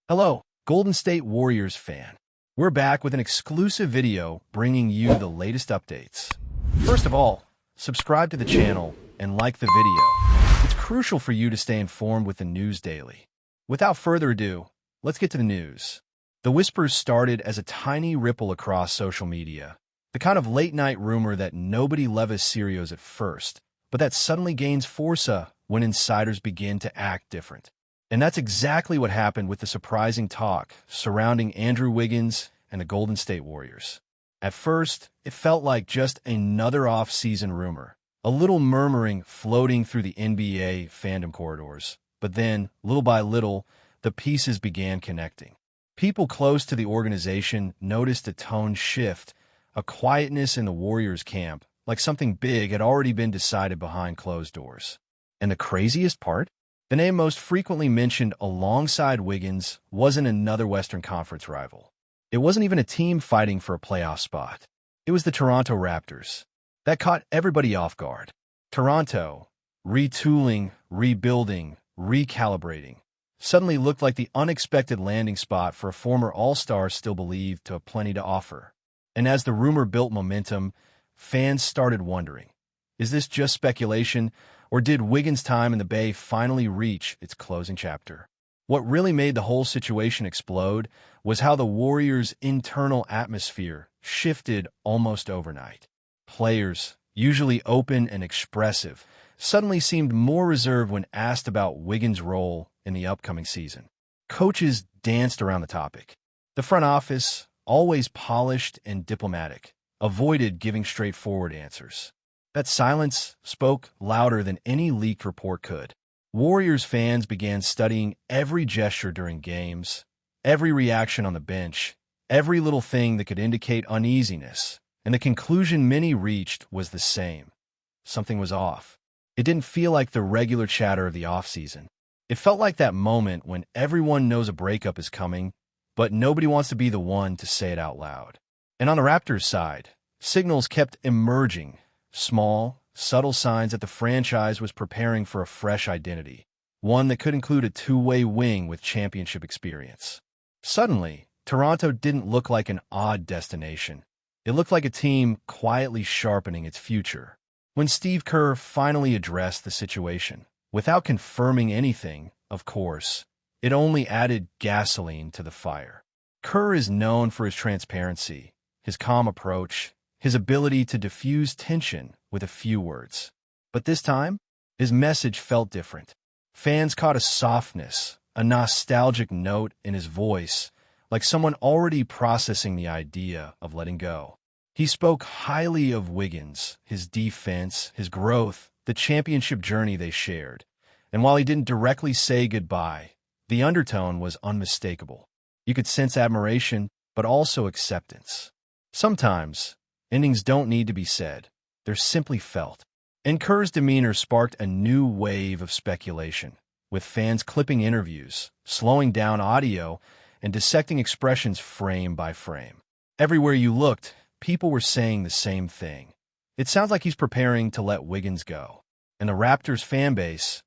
Hello, Golden State Warriors fan. We're back with an exclusive video bringing you the latest updates. First of all, subscribe to the channel and like the video. It's crucial for you to stay informed with the news daily. Without further ado, let's get to the news. The whispers started as a tiny ripple across social media, the kind of late-night rumor that nobody leves serious at first, but that suddenly gains force when insiders begin to act different. And that's exactly what happened with the surprising talk surrounding Andrew Wiggins and the Golden State Warriors. At first, it felt like just another off-season rumor, a little murmuring floating through the NBA fandom corridors. But then, little by little, the pieces began connecting. People close to the organization noticed a tone shift, a quietness in the Warriors camp, like something big had already been decided behind closed doors. And the craziest part? The name most frequently mentioned alongside Wiggins wasn't another Western Conference rival. It wasn't even a team fighting for a playoff spot. It was the Toronto Raptors. That caught everybody off guard. Toronto, retooling, rebuilding, recalibrating, suddenly looked like the unexpected landing spot for a former All-Star still believed to have plenty to offer. And as the rumor built momentum, fans started wondering, is this just speculation? Or did Wiggins' time in the Bay finally reach its closing chapter? What really made the whole situation explode was how the Warriors' internal atmosphere shifted almost overnight. Players, usually open and expressive, suddenly seemed more reserved when asked about Wiggins' role in the upcoming season. Coaches danced around the topic. The front office, always polished and diplomatic, avoided giving straightforward answers. That silence spoke louder than any leaked report could. Warriors fans began studying every gesture during games, every reaction on the bench, every little thing that could indicate uneasiness, and the conclusion many reached was the same. Something was off. It didn't feel like the regular chatter of the offseason. It felt like that moment when everyone knows a breakup is coming, but nobody wants to be the one to say it out loud. And on the Raptors' side, signals kept emerging. Small, subtle signs that the franchise was preparing for a fresh identity, one that could include a two-way wing with championship experience. Suddenly, Toronto didn't look like an odd destination. It looked like a team quietly sharpening its future. When Steve Kerr finally addressed the situation, without confirming anything, of course, it only added gasoline to the fire. Kerr is known for his transparency, his calm approach, his ability to diffuse tension with a few words. But this time, his message felt different. Fans caught a softness, a nostalgic note in his voice, like someone already processing the idea of letting go. He spoke highly of Wiggins, his defense, his growth, the championship journey they shared. And while he didn't directly say goodbye, the undertone was unmistakable. You could sense admiration, but also acceptance. Sometimes, endings don't need to be said. They're simply felt. And Kerr's demeanor sparked a new wave of speculation, with fans clipping interviews, slowing down audio, and dissecting expressions frame by frame. Everywhere you looked, people were saying the same thing. It sounds like he's preparing to let Wiggins go. And the Raptors fan base,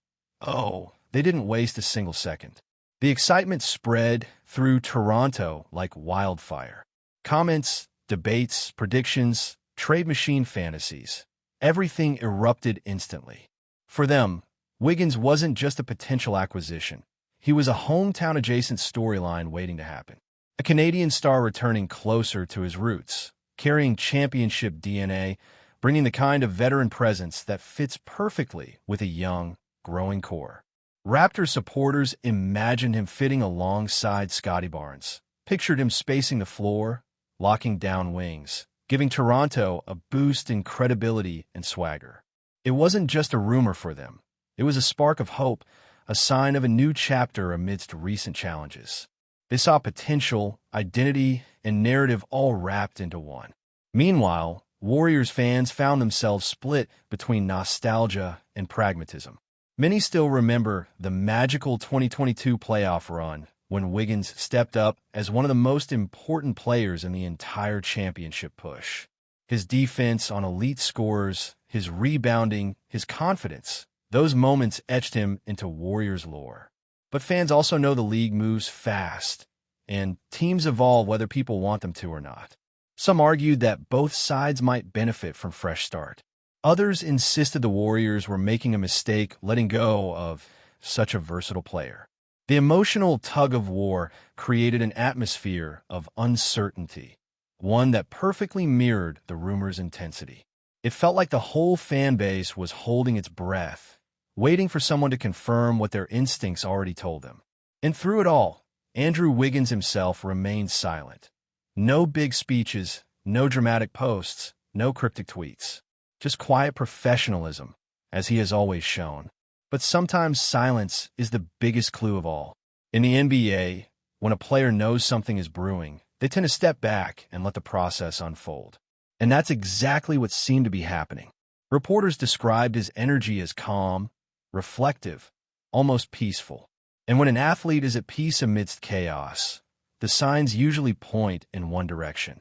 they didn't waste a single second. The excitement spread through Toronto like wildfire. Comments, debates, predictions, trade machine fantasies. Everything erupted instantly. For them, Wiggins wasn't just a potential acquisition. He was a hometown-adjacent storyline waiting to happen. A Canadian star returning closer to his roots, carrying championship DNA, bringing the kind of veteran presence that fits perfectly with a young, growing core. Raptors supporters imagined him fitting alongside Scottie Barnes, pictured him spacing the floor, locking down wings, giving Toronto a boost in credibility and swagger. It wasn't just a rumor for them. It was a spark of hope, a sign of a new chapter amidst recent challenges. They saw potential, identity, and narrative all wrapped into one. Meanwhile, Warriors fans found themselves split between nostalgia and pragmatism. Many still remember the magical 2022 playoff run, when Wiggins stepped up as one of the most important players in the entire championship push. His defense on elite scorers, his rebounding, his confidence, those moments etched him into Warriors lore. But fans also know the league moves fast, and teams evolve whether people want them to or not. Some argued that both sides might benefit from fresh start. Others insisted the Warriors were making a mistake letting go of such a versatile player. The emotional tug-of-war created an atmosphere of uncertainty, one that perfectly mirrored the rumor's intensity. It felt like the whole fan base was holding its breath, waiting for someone to confirm what their instincts already told them. And through it all, Andrew Wiggins himself remained silent. No big speeches, no dramatic posts, no cryptic tweets. Just quiet professionalism, as he has always shown. But sometimes silence is the biggest clue of all. In the NBA, when a player knows something is brewing, they tend to step back and let the process unfold. And that's exactly what seemed to be happening. Reporters described his energy as calm, reflective, almost peaceful. And when an athlete is at peace amidst chaos, the signs usually point in one direction.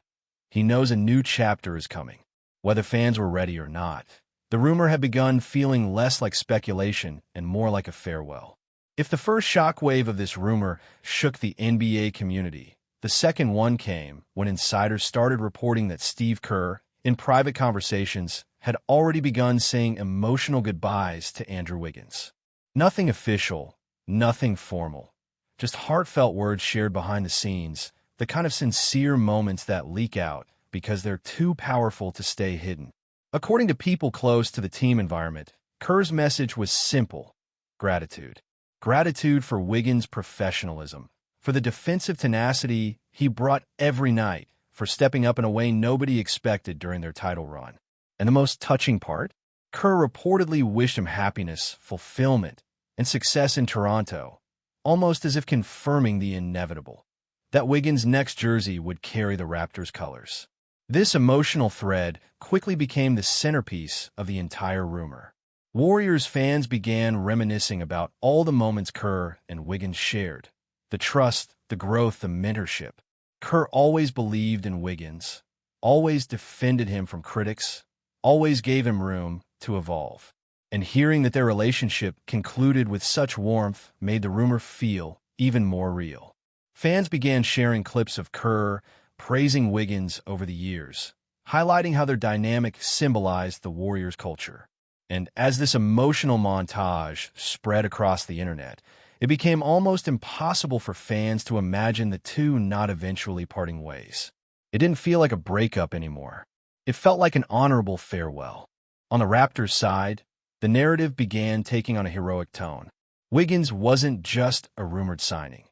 He knows a new chapter is coming, whether fans were ready or not. The rumor had begun feeling less like speculation and more like a farewell. If the first shockwave of this rumor shook the NBA community, the second one came when insiders started reporting that Steve Kerr, in private conversations, had already begun saying emotional goodbyes to Andrew Wiggins. Nothing official, nothing formal, just heartfelt words shared behind the scenes, the kind of sincere moments that leak out because they're too powerful to stay hidden. According to people close to the team environment, Kerr's message was simple: gratitude. Gratitude for Wiggins' professionalism, for the defensive tenacity he brought every night, for stepping up in a way nobody expected during their title run. And the most touching part? Kerr reportedly wished him happiness, fulfillment, and success in Toronto, almost as if confirming the inevitable, that Wiggins' next jersey would carry the Raptors' colors. This emotional thread quickly became the centerpiece of the entire rumor. Warriors fans began reminiscing about all the moments Kerr and Wiggins shared. The trust, the growth, the mentorship. Kerr always believed in Wiggins, always defended him from critics, always gave him room to evolve. And hearing that their relationship concluded with such warmth made the rumor feel even more real. Fans began sharing clips of Kerr praising Wiggins over the years, highlighting how their dynamic symbolized the Warriors' culture. And as this emotional montage spread across the internet, it became almost impossible for fans to imagine the two not eventually parting ways. It didn't feel like a breakup anymore. It felt like an honorable farewell. On the Raptors' side, the narrative began taking on a heroic tone. Wiggins wasn't just a rumored signing.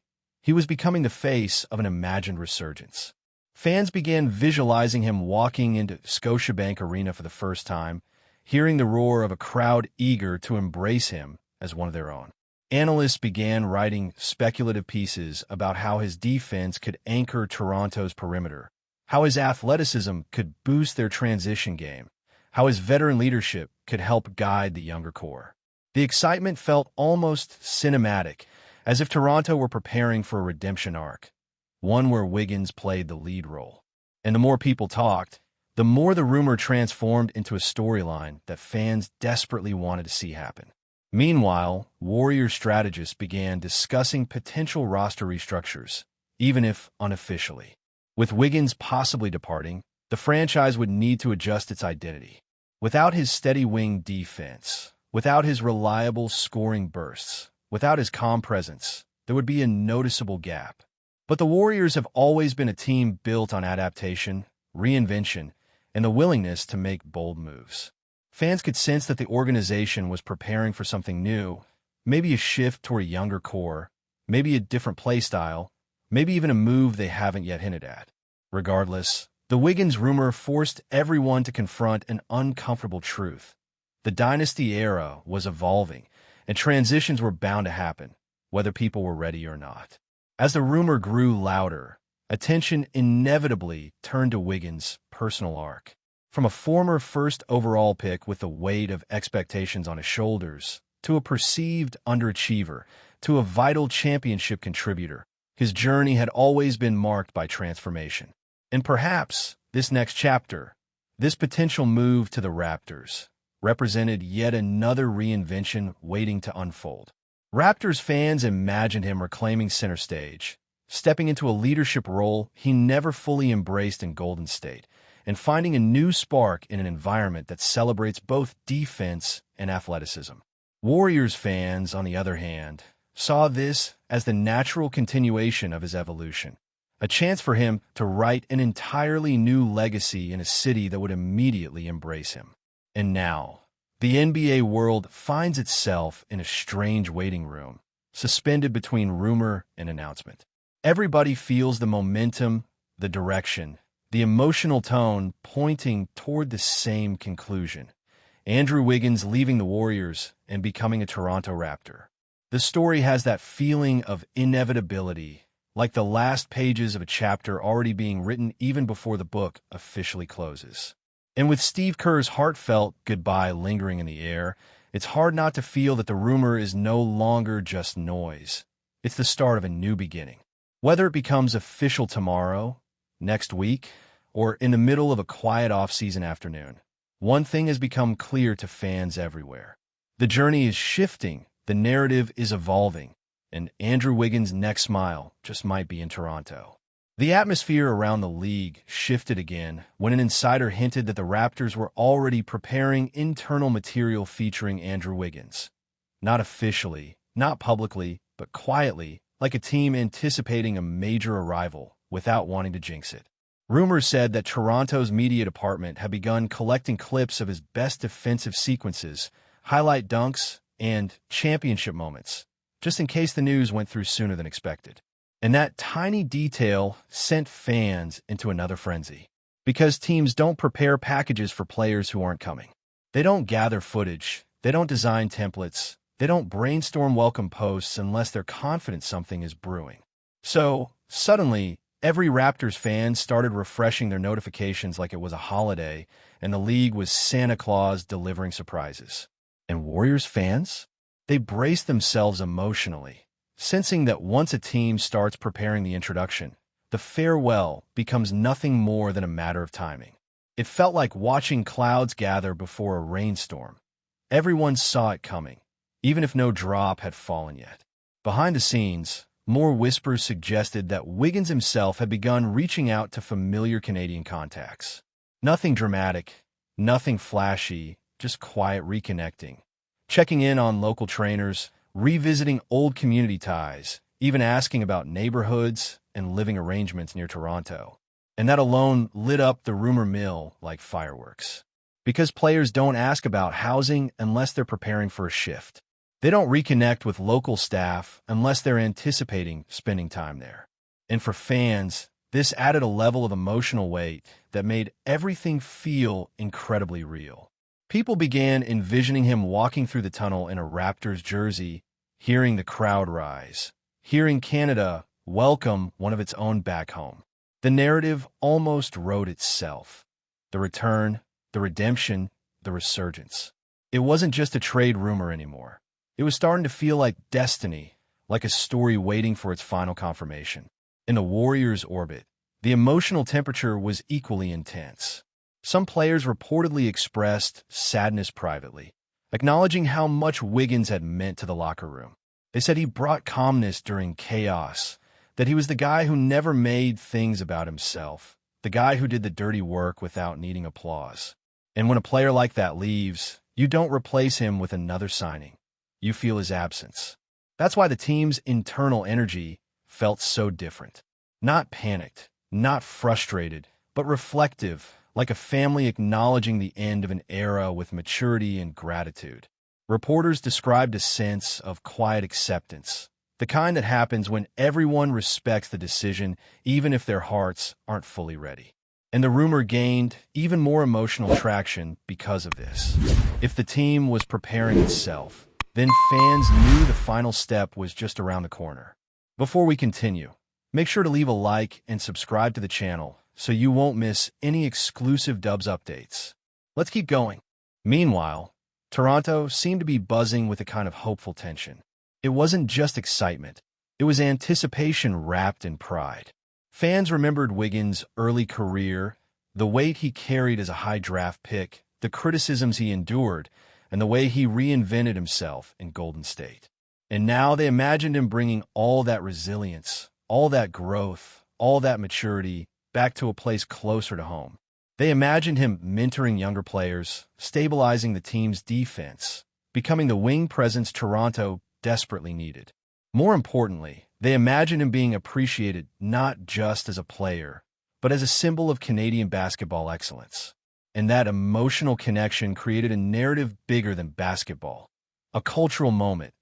He was becoming the face of an imagined resurgence. Fans began visualizing him walking into Scotiabank Arena for the first time, hearing the roar of a crowd eager to embrace him as one of their own. Analysts began writing speculative pieces about how his defense could anchor Toronto's perimeter, how his athleticism could boost their transition game, how his veteran leadership could help guide the younger core. The excitement felt almost cinematic, as if Toronto were preparing for a redemption arc, one where Wiggins played the lead role. And the more people talked, the more the rumor transformed into a storyline that fans desperately wanted to see happen. Meanwhile, Warriors strategists began discussing potential roster restructures, even if unofficially. With Wiggins possibly departing, the franchise would need to adjust its identity. Without his steady wing defense, without his reliable scoring bursts, without his calm presence, there would be a noticeable gap. But the Warriors have always been a team built on adaptation, reinvention, and the willingness to make bold moves. Fans could sense that the organization was preparing for something new, maybe a shift toward a younger core, maybe a different play style, maybe even a move they haven't yet hinted at. Regardless, the Wiggins rumor forced everyone to confront an uncomfortable truth. The dynasty era was evolving, and transitions were bound to happen, whether people were ready or not. As the rumor grew louder, attention inevitably turned to Wiggins' personal arc. From a former first overall pick with the weight of expectations on his shoulders, to a perceived underachiever, to a vital championship contributor, his journey had always been marked by transformation. And perhaps this next chapter, this potential move to the Raptors, represented yet another reinvention waiting to unfold. Raptors fans imagined him reclaiming center stage, stepping into a leadership role he never fully embraced in Golden State, and finding a new spark in an environment that celebrates both defense and athleticism. Warriors fans, on the other hand, saw this as the natural continuation of his evolution, a chance for him to write an entirely new legacy in a city that would immediately embrace him. And now, the NBA world finds itself in a strange waiting room, suspended between rumor and announcement. Everybody feels the momentum, the direction, the emotional tone pointing toward the same conclusion: Andrew Wiggins leaving the Warriors and becoming a Toronto Raptor. The story has that feeling of inevitability, like the last pages of a chapter already being written even before the book officially closes. And with Steve Kerr's heartfelt goodbye lingering in the air, it's hard not to feel that the rumor is no longer just noise. It's the start of a new beginning. Whether it becomes official tomorrow, next week, or in the middle of a quiet off-season afternoon, one thing has become clear to fans everywhere. The journey is shifting, the narrative is evolving, and Andrew Wiggins' next smile just might be in Toronto. The atmosphere around the league shifted again when an insider hinted that the Raptors were already preparing internal material featuring Andrew Wiggins. Not officially, not publicly, but quietly, like a team anticipating a major arrival without wanting to jinx it. Rumors said that Toronto's media department had begun collecting clips of his best defensive sequences, highlight dunks, and championship moments, just in case the news went through sooner than expected. And that tiny detail sent fans into another frenzy, because teams don't prepare packages for players who aren't coming. They don't gather footage, they don't design templates, they don't brainstorm welcome posts unless they're confident something is brewing. So, suddenly, every Raptors fan started refreshing their notifications like it was a holiday, and the league was Santa Claus delivering surprises. And Warriors fans? They braced themselves emotionally, sensing that once a team starts preparing the introduction, the farewell becomes nothing more than a matter of timing. It felt like watching clouds gather before a rainstorm. Everyone saw it coming, even if no drop had fallen yet. Behind the scenes, more whispers suggested that Wiggins himself had begun reaching out to familiar Canadian contacts. Nothing dramatic, nothing flashy, just quiet reconnecting. Checking in on local trainers, revisiting old community ties, even asking about neighborhoods and living arrangements near Toronto. And that alone lit up the rumor mill like fireworks. Because players don't ask about housing unless they're preparing for a shift. They don't reconnect with local staff unless they're anticipating spending time there. And for fans, this added a level of emotional weight that made everything feel incredibly real. People began envisioning him walking through the tunnel in a Raptors jersey, hearing the crowd rise, hearing Canada welcome one of its own back home. The narrative almost wrote itself. The return, the redemption, the resurgence. It wasn't just a trade rumor anymore. It was starting to feel like destiny, like a story waiting for its final confirmation. In the Warriors' orbit, the emotional temperature was equally intense. Some players reportedly expressed sadness privately, acknowledging how much Wiggins had meant to the locker room. They said he brought calmness during chaos, that he was the guy who never made things about himself, the guy who did the dirty work without needing applause. And when a player like that leaves, you don't replace him with another signing. You feel his absence. That's why the team's internal energy felt so different. Not panicked, not frustrated, but reflective, like a family acknowledging the end of an era with maturity and gratitude. Reporters described a sense of quiet acceptance, the kind that happens when everyone respects the decision, even if their hearts aren't fully ready. And the rumor gained even more emotional traction because of this. If the team was preparing itself, then fans knew the final step was just around the corner. Before we continue, make sure to leave a like and subscribe to the channel so you won't miss any exclusive Dubs updates. Let's keep going. Meanwhile, Toronto seemed to be buzzing with a kind of hopeful tension. It wasn't just excitement. It was anticipation wrapped in pride. Fans remembered Wiggins' early career, the weight he carried as a high draft pick, the criticisms he endured, and the way he reinvented himself in Golden State. And now they imagined him bringing all that resilience, all that growth, all that maturity back to a place closer to home. They imagined him mentoring younger players, stabilizing the team's defense, becoming the wing presence Toronto desperately needed. More importantly, they imagined him being appreciated not just as a player, but as a symbol of Canadian basketball excellence. And that emotional connection created a narrative bigger than basketball, a cultural moment,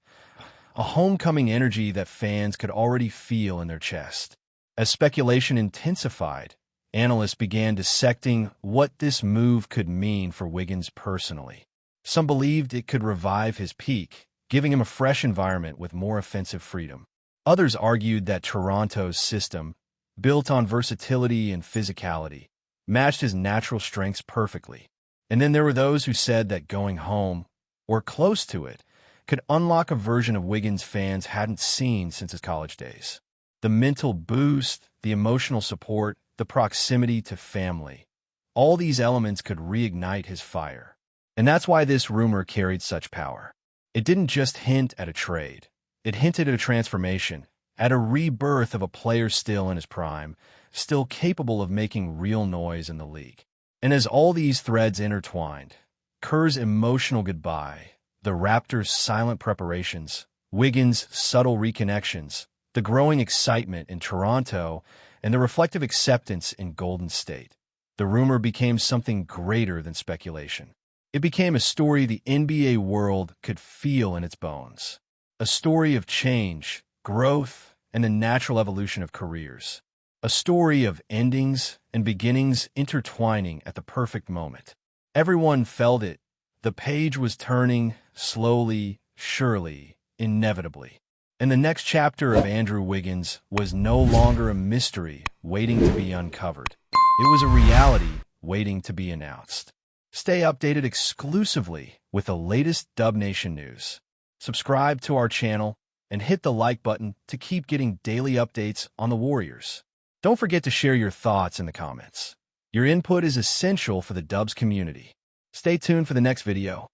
a homecoming energy that fans could already feel in their chest. As speculation intensified, analysts began dissecting what this move could mean for Wiggins personally. Some believed it could revive his peak, giving him a fresh environment with more offensive freedom. Others argued that Toronto's system, built on versatility and physicality, matched his natural strengths perfectly. And then there were those who said that going home, or close to it, could unlock a version of Wiggins fans hadn't seen since his college days. The mental boost, the emotional support, the proximity to family, all these elements could reignite his fire. And that's why this rumor carried such power. It didn't just hint at a trade. It hinted at a transformation, at a rebirth of a player still in his prime, still capable of making real noise in the league. And as all these threads intertwined, Kerr's emotional goodbye, the Raptors' silent preparations, Wiggins' subtle reconnections, the growing excitement in Toronto, and the reflective acceptance in Golden State, the rumor became something greater than speculation. It became a story the NBA world could feel in its bones. A story of change, growth, and the natural evolution of careers. A story of endings and beginnings intertwining at the perfect moment. Everyone felt it. The page was turning, slowly, surely, inevitably. And the next chapter of Andrew Wiggins was no longer a mystery waiting to be uncovered. It was a reality waiting to be announced. Stay updated exclusively with the latest Dub Nation news. Subscribe to our channel and hit the like button to keep getting daily updates on the Warriors. Don't forget to share your thoughts in the comments. Your input is essential for the Dubs community. Stay tuned for the next video.